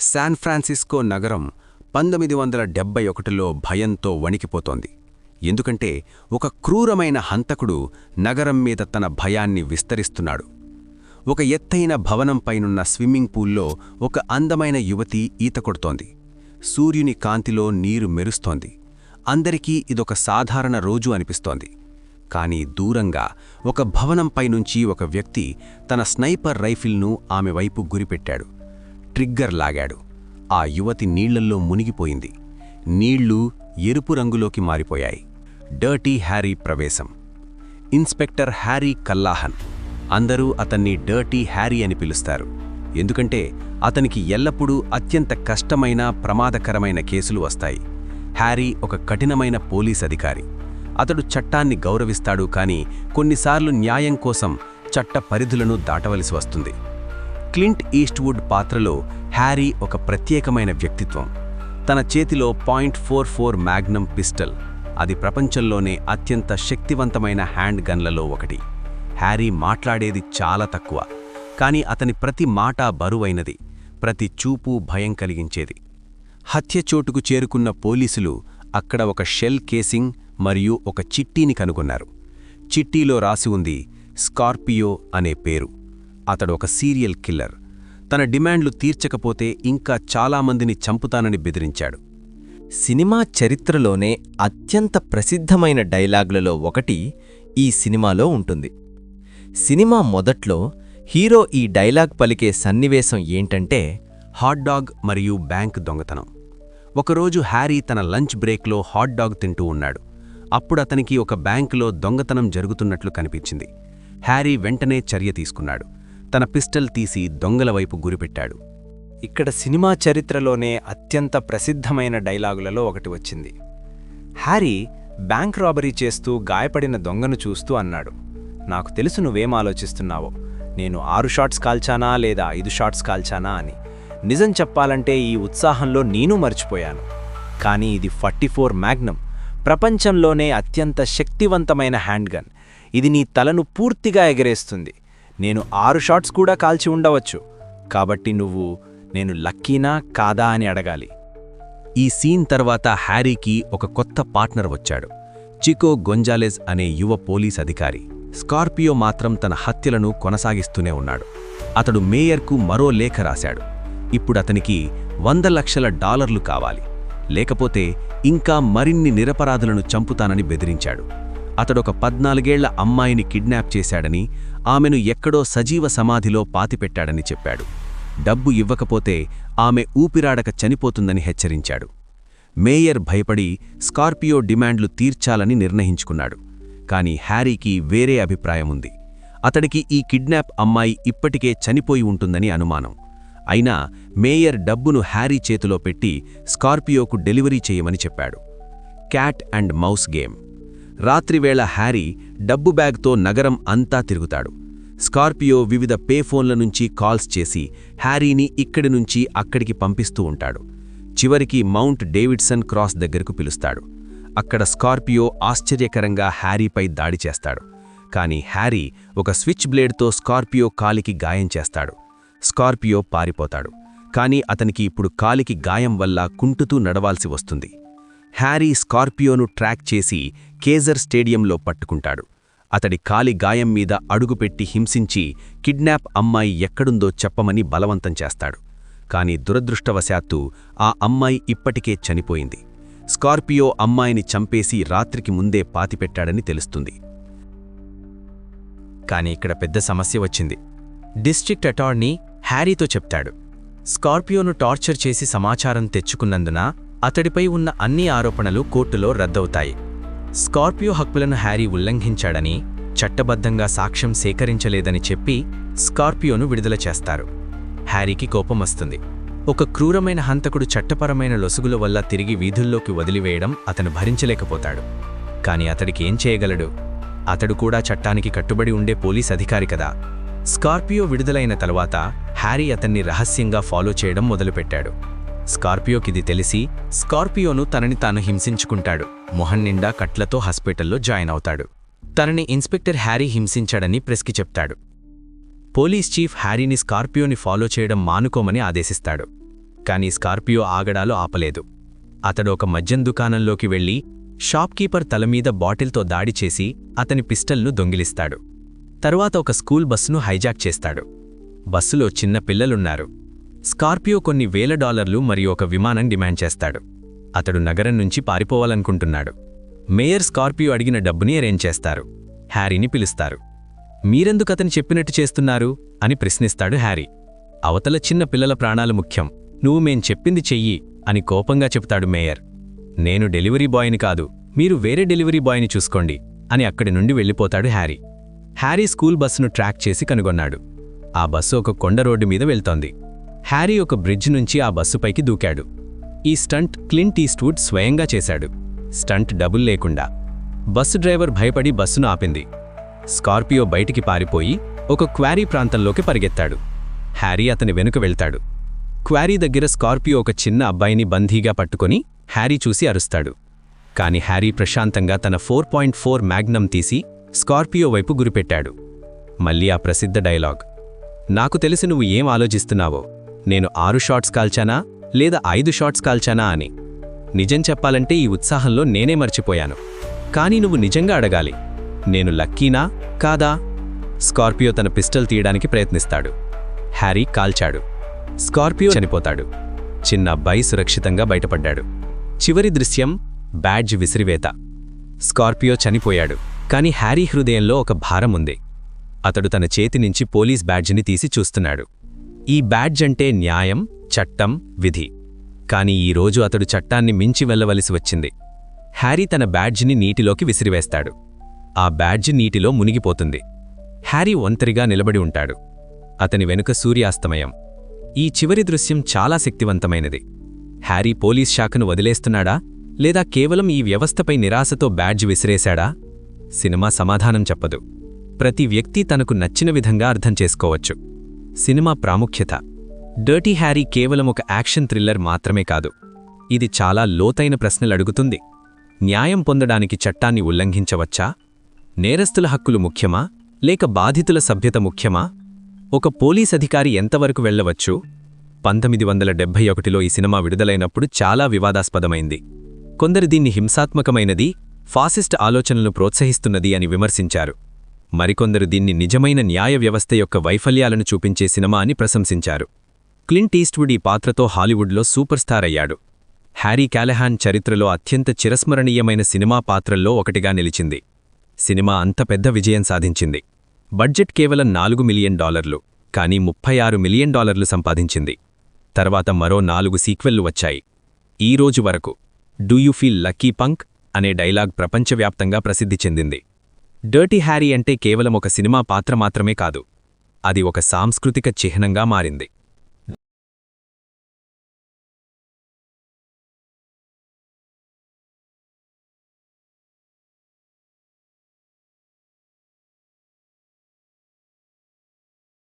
San Francisco నగరం 1971లో భయంతో వణికిపోతోంది. ఎందుకంటే ఒక క్రూరమైన హంతకుడు నగరం మీద తన భయాన్ని విస్తరిస్తున్నాడు. ఒక ఎత్తైన భవనంపైనున్న స్విమ్మింగ్ పూల్లో ఒక అందమైన యువతి ఈత కొడుతోంది. సూర్యుని కాంతిలో నీరు మెరుస్తోంది. అందరికీ ఇదొక సాధారణ రోజు అనిపిస్తోంది. కానీ దూరంగా ఒక భవనంపైనుంచి ఒక వ్యక్తి తన స్నైపర్ రైఫిల్ను ఆమె వైపు గురిపెట్టాడు. ట్రిగ్గర్ లాగాడు. ఆ యువతి నీళ్లల్లో మునిగిపోయింది. నీళ్లు ఎరుపు రంగులోకి మారిపోయాయి. డర్టీ హ్యారీ ప్రవేశం. Inspector Harry Callahan. అందరూ అతన్ని డర్టీ హ్యారీ అని పిలుస్తారు. ఎందుకంటే అతనికి ఎల్లప్పుడూ అత్యంత కష్టమైన ప్రమాదకరమైన కేసులు వస్తాయి. హ్యారీ ఒక కఠినమైన పోలీస్ అధికారి. అతడు చట్టాన్ని గౌరవిస్తాడు, కానీ కొన్నిసార్లు న్యాయం కోసం చట్ట పరిధులను దాటవలసి వస్తుంది. క్లింట్ ఈస్ట్వుడ్ పాత్రలో హ్యారీ ఒక ప్రత్యేకమైన వ్యక్తిత్వం. తన చేతిలో .44 మ్యాగ్నమ్ పిస్టల్. అది ప్రపంచంలోనే అత్యంత శక్తివంతమైన హ్యాండ్ గన్లలో ఒకటి. హ్యారీ మాట్లాడేది చాలా తక్కువ, కానీ అతని ప్రతి మాట బరువైనది, ప్రతి చూపు భయం కలిగించేది. హత్యచోటుకు చేరుకున్న పోలీసులు అక్కడ ఒక షెల్ కేసింగ్ మరియు ఒక చిట్టీని కనుగొన్నారు. చిట్టీలో రాసి ఉంది స్కార్పియో అనే పేరు. అతడు ఒక సీరియల్ కిల్లర్. తన డిమాండ్లు తీర్చకపోతే ఇంకా చాలామందిని చంపుతానని బెదిరించాడు. సినిమా చరిత్రలోనే అత్యంత ప్రసిద్ధమైన డైలాగులలో ఒకటి ఈ సినిమాలో ఉంటుంది. సినిమా మొదట్లో హీరో ఈ డైలాగ్ పలికే సన్నివేశం ఏంటంటే, హాట్ డాగ్ మరియు బ్యాంక్ దొంగతనం. ఒకరోజు హ్యారీ తన లంచ్ బ్రేక్లో హాట్ డాగ్ తింటూ ఉన్నాడు. అప్పుడు అతనికి ఒక బ్యాంకులో దొంగతనం జరుగుతున్నట్లు కనిపించింది. హ్యారీ వెంటనే చర్య తీసుకున్నాడు. తన పిస్టల్ తీసి దొంగల వైపు గురిపెట్టాడు. ఇక్కడ సినిమా చరిత్రలోనే అత్యంత ప్రసిద్ధమైన డైలాగులలో ఒకటి వచ్చింది. హ్యారీ బ్యాంక్ రాబరీ చేస్తూ గాయపడిన దొంగను చూస్తూ అన్నాడు, నాకు తెలుసు నువ్వేం ఆలోచిస్తున్నావో. నేను 6 షాట్స్ కాల్చానా లేదా 5 షాట్స్ కాల్చానా అని. నిజం చెప్పాలంటే ఈ ఉత్సాహంలో నేను మర్చిపోయాను. కానీ ఇది 44 మ్యాగ్నమ్, ప్రపంచంలోనే అత్యంత శక్తివంతమైన హ్యాండ్గన్. ఇది నీ తలను పూర్తిగా ఎగరేస్తుంది. నేను 6 షాట్స్ కూడా కాల్చి ఉండవచ్చు. కాబట్టి నేను లక్కీనా కాదా అని అడగాలి. ఈ సీన్ తర్వాత హ్యారీకి ఒక కొత్త పార్ట్నర్ వచ్చాడు. చికో గొంజాలెజ్ అనే యువ పోలీస్ అధికారి. స్కార్పియో మాత్రం తన హత్యలను కొనసాగిస్తూనే ఉన్నాడు. అతడు మేయర్కు మరో లేఖ రాశాడు. ఇప్పుడతనికి $100 లక్షల కావాలి, లేకపోతే ఇంకా మరిన్ని నిరపరాధులను చంపుతానని బెదిరించాడు. అతడొక 14 ఏళ్ల అమ్మాయిని కిడ్నాప్ చేశాడని, ఆమెను ఎక్కడో సజీవ సమాధిలో పాతిపెట్టాడని చెప్పాడు. డబ్బు ఇవ్వకపోతే ఆమె ఊపిరాడక చనిపోతుందని హెచ్చరించాడు. మేయర్ భయపడి స్కార్పియో డిమాండ్లు తీర్చాలని నిర్ణయించుకున్నాడు. కానీ హ్యారీకి వేరే అభిప్రాయముంది. అతడికి ఈ కిడ్నాప్ అమ్మాయి ఇప్పటికే చనిపోయి ఉంటుందని అనుమానం. అయినా మేయర్ డబ్బును హ్యారీ చేతిలో పెట్టి స్కార్పియోకు డెలివరీ చేయమని చెప్పాడు. Cat and mouse game. రాత్రివేళ హ్యారీ డబ్బు బ్యాగ్తో నగరం అంతా తిరుగుతాడు. స్కార్పియో వివిధ పే ఫోన్ల నుంచి కాల్స్ చేసి హ్యారీని ఇక్కడి నుంచి అక్కడికి పంపిస్తూ ఉంటాడు. చివరికి మౌంట్ డేవిడ్సన్ క్రాస్ దగ్గరకు పిలుస్తాడు. అక్కడ స్కార్పియో ఆశ్చర్యకరంగా హ్యారీపై దాడి చేస్తాడు. కానీ హ్యారీ ఒక స్విచ్ బ్లేడ్తో స్కార్పియో కాలికి గాయం చేస్తాడు. స్కార్పియో పారిపోతాడు. కానీ అతనికి ఇప్పుడు కాలికి గాయం వల్ల కుంటుతూ నడవాల్సి వస్తుంది. హ్యారీ స్కార్పియోను ట్రాక్ చేసి కేజర్ స్టేడియంలో పట్టుకుంటాడు. అతడి కాలి గాయం మీద అడుగుపెట్టి హింసించి కిడ్నాప్ అమ్మాయి ఎక్కడుందో చెప్పమని బలవంతం చేస్తాడు. కానీ దురదృష్టవశాత్తు ఆ అమ్మాయి ఇప్పటికే చనిపోయింది. స్కార్పియో అమ్మాయిని చంపేసి రాత్రికి ముందే పాతిపెట్టాడని తెలుస్తుంది. కానీ ఇక్కడ పెద్ద సమస్య వచ్చింది. డిస్ట్రిక్ట్ అటార్నీ హ్యారీతో చెప్తాడు, స్కార్పియోను టార్చర్ చేసి సమాచారం తెచ్చుకున్నందున అతడిపై ఉన్న అన్ని ఆరోపణలు కోర్టులో రద్దవుతాయి. స్కార్పియో హక్కులను హ్యారీ ఉల్లంఘించాడని, చట్టబద్ధంగా సాక్ష్యం సేకరించలేదని చెప్పి స్కార్పియోను విడుదల చేస్తారు. హ్యారీకి కోపం వస్తుంది. ఒక క్రూరమైన హంతకుడు చట్టపరమైన లొసుగుల వల్ల తిరిగి వీధుల్లోకి వదిలివేయడం అతను భరించలేకపోతాడు. కాని అతడికి ఏం చేయగలడు? అతడు కూడా చట్టానికి కట్టుబడి ఉండే పోలీస్ అధికారి కదా. స్కార్పియో విడుదలైన తరువాత హ్యారీ అతన్ని రహస్యంగా ఫాలో చేయడం మొదలుపెట్టాడు. స్కార్పియోకిది తెలిసి స్కార్పియోను తనని తాను హింసించుకుంటాడు. మొహం నిండా కట్లతో హాస్పిటల్లో జాయిన్ అవుతాడు. తనని ఇన్స్పెక్టర్ హ్యారీ హింసించాడని ప్రెస్కి చెప్తాడు. పోలీస్ చీఫ్ హ్యారీని స్కార్పియోని ఫాలో చేయడం మానుకోమని ఆదేశిస్తాడు. కాని స్కార్పియో ఆగడాలు ఆపలేదు. అతడు ఒక మద్యం దుకాణంలోకి వెళ్లి షాప్కీపర్ తలమీద బాటిల్తో దాడి చేసి అతని పిస్టల్ను దొంగిలిస్తాడు. తరువాత ఒక స్కూల్ బస్సును హైజాక్ చేస్తాడు. బస్సులో చిన్న పిల్లలున్నారు. స్కార్పియో కొన్ని వేల డాలర్లు మరియు ఒక విమానం డిమాండ్ చేస్తాడు. అతడు నగరం నుంచి పారిపోవాలనుకుంటున్నాడు. మేయర్ స్కార్పియో అడిగిన డబ్బుని అరేంజ్ చేస్తారు. హ్యారీని పిలుస్తారు. మీరెందుకతని చెప్పినట్టు చేస్తున్నారు అని ప్రశ్నిస్తాడు హ్యారీ. అవతల చిన్న పిల్లల ప్రాణాలు ముఖ్యం, నువ్వు మేం చెప్పింది చెయ్యి అని కోపంగా చెప్తాడు మేయర్. నేను డెలివరీ బాయ్ని కాదు, మీరు వేరే డెలివరీ బాయ్ని చూసుకోండి అని అక్కడి నుండి వెళ్ళిపోతాడు హ్యారీ. హ్యారీ స్కూల్ బస్సును ట్రాక్ చేసి కనుగొన్నాడు. ఆ బస్సు ఒక కొండ రోడ్డు మీద వెళ్తోంది. హ్యారీ ఒక బ్రిడ్జ్ నుంచి ఆ బస్సుపైకి దూకాడు. ఈ స్టంట్ క్లింట్ ఈస్ట్వుడ్ స్వయంగా చేశాడు. స్టంట్ డబుల్ లేకుండా. బస్సు డ్రైవర్ భయపడి బస్సును ఆపింది. స్కార్పియో బయటికి పారిపోయి ఒక క్వారీ ప్రాంతంలోకి పరిగెత్తాడు. హ్యారీ అతని వెనుక వెళ్తాడు. క్వారీ దగ్గర స్కార్పియో ఒక చిన్న అబ్బాయిని బందీగా పట్టుకొని హ్యారీ చూసి అరుస్తాడు. కాని హ్యారీ ప్రశాంతంగా తన 4.4 మ్యాగ్నమ్ తీసి స్కార్పియో వైపు గురిపెట్టాడు. మళ్ళీ ఆ ప్రసిద్ధ డైలాగ్, నాకు తెలిసి నువ్వు ఏం ఆలోచిస్తున్నావో, నేను 6 షాట్స్ కాల్చానా లేదా 5 షాట్స్ కాల్చానా అని. నిజం చెప్పాలంటే ఈ ఉత్సాహంలో నేనే మర్చిపోయాను. కానీ నువ్వు నిజంగా అడగాలి, నేను లక్కీనా కాదా? స్కార్పియో తన పిస్టల్ తీయడానికి ప్రయత్నిస్తాడు. హ్యారీ కాల్చాడు. స్కార్పియో చనిపోతాడు. చిన్న అబ్బాయి సురక్షితంగా బయటపడ్డాడు. చివరి దృశ్యం బ్యాడ్జ్ విసిరివేత. స్కార్పియో చనిపోయాడు, కాని హ్యారీ హృదయంలో ఒక భారం ఉంది. అతడు తన చేతి నుంచి పోలీస్ బ్యాడ్జిని తీసి చూస్తున్నాడు. ఈ బ్యాడ్జ్ అంటే న్యాయం, చట్టం, విధి. కాని ఈరోజు అతడు చట్టాన్ని మించి వెళ్లవలసి వచ్చింది. హ్యారీ తన బ్యాడ్జిని నీటిలోకి విసిరివేస్తాడు. ఆ బ్యాడ్జ్ నీటిలో మునిగిపోతుంది. హ్యారీ ఒంటరిగా నిలబడి ఉంటాడు. అతని వెనుక సూర్యాస్తమయం. ఈ చివరి దృశ్యం చాలా శక్తివంతమైనది. హ్యారీ పోలీస్ శాఖను వదిలేస్తున్నాడా లేదా కేవలం ఈ వ్యవస్థపై నిరాశతో బ్యాడ్జ్ విసిరేశాడా? సినిమా సమాధానం చెప్పదు. ప్రతి వ్యక్తి తనకు నచ్చిన విధంగా అర్థం చేసుకోవచ్చు. సినిమా ప్రాముఖ్యత. డర్టీ హ్యారీ కేవలం ఒక యాక్షన్ థ్రిల్లర్ మాత్రమే కాదు. ఇది చాలా లోతైన ప్రశ్నలడుగుతుంది. న్యాయం పొందడానికి చట్టాన్ని ఉల్లంఘించవచ్చా? నేరస్తుల హక్కులు ముఖ్యమా లేక బాధితుల సభ్యత ముఖ్యమా? ఒక పోలీస్ అధికారి ఎంతవరకు వెళ్లవచ్చు? 1971లో ఈ సినిమా విడుదలైనప్పుడు చాలా వివాదాస్పదమైంది. కొందరు దీన్ని హింసాత్మకమైనది, ఫాసిస్ట్ ఆలోచనలను ప్రోత్సహిస్తున్నది అని విమర్శించారు. మరికొందరు దీన్ని నిజమైన న్యాయ వ్యవస్థ యొక్క వైఫల్యాలను చూపించే సినిమా అని ప్రశంసించారు. క్లింట్ ఈస్ట్వుడ్ ఈ పాత్రతో హాలీవుడ్లో సూపర్ స్టార్ అయ్యాడు. హ్యారీ క్యాలహాన్ చరిత్రలో అత్యంత చిరస్మరణీయమైన సినిమా పాత్రల్లో ఒకటిగా నిలిచింది. సినిమా అంత పెద్ద విజయం సాధించింది. బడ్జెట్ కేవలం $4 మిలియన్, కానీ $36 మిలియన్ సంపాదించింది. తర్వాత మరో 4 సీక్వెల్లు వచ్చాయి. ఈ రోజు వరకు do you feel lucky punk అనే డైలాగ్ ప్రపంచవ్యాప్తంగా ప్రసిద్ధి చెందింది. డర్టీ హ్యారీ అంటే కేవలం ఒక సినిమా పాత్ర మాత్రమే కాదు, అది ఒక సాంస్కృతిక చిహ్నంగా మారింది.